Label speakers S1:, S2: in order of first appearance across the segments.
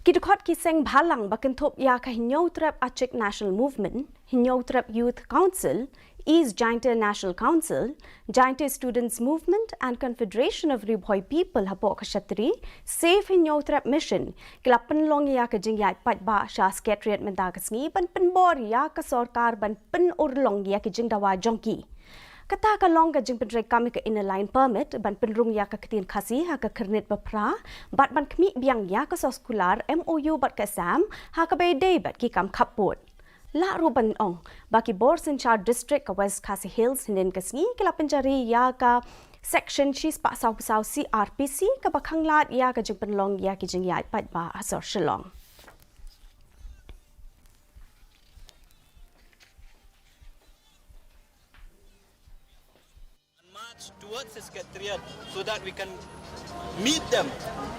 S1: Dkhot ki Seng Bhalang bakentop ya ka Hynniewtrep Achik National Movement, Hynniewtrep Youth Council, East Jingiaid National Council, Jingiaid Students Movement and Confederation of Ribhoi People Hapoh Shatri, Safe Hynniewtrep Mission, Kila Pynlong ya ka Jingiaid Paidbah Sha Secretariat Mendagasngi ban penbor ya ka Sarkar ban penurlong ya ki Jingdawa Jongki. Kata ka long ka jing penrei kami ka inner line permit ban penrung ya ka ketin KHASI ha ka kernit bapra bat ban kmi biang ya ka soskular MOU bat ka sam ha ka bay day bat ki kam kapot la ruban ong baki bor sinchar district ka West KHASI Hills hinin kasngi kila penjari ya ka section chis pa saw CRPC ka bakhanglat ya ka jing penlong ya ki Jingiaid Paidbah asor shillong.
S2: Towards the Secretariat so that we can meet them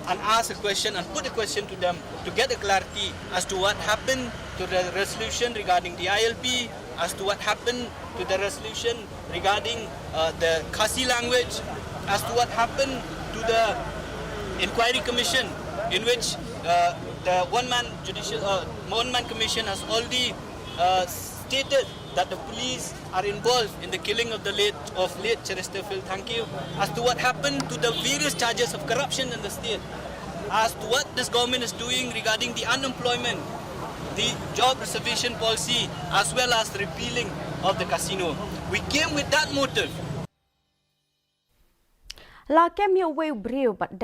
S2: and ask a question and put a question to them to get a clarity as to what happened to the resolution regarding the ILP, as to what happened to the resolution regarding the KHASI language, as to what happened to the inquiry commission in which the one-man commission has already stated that the police are involved in the killing of the late Chester Phil. Thank you. As to what happened to the various charges of corruption in the state, as to what this government is doing regarding the unemployment, the job reservation policy, as well as the repealing of the casino. We came with that motive.
S1: La kem yo way brio but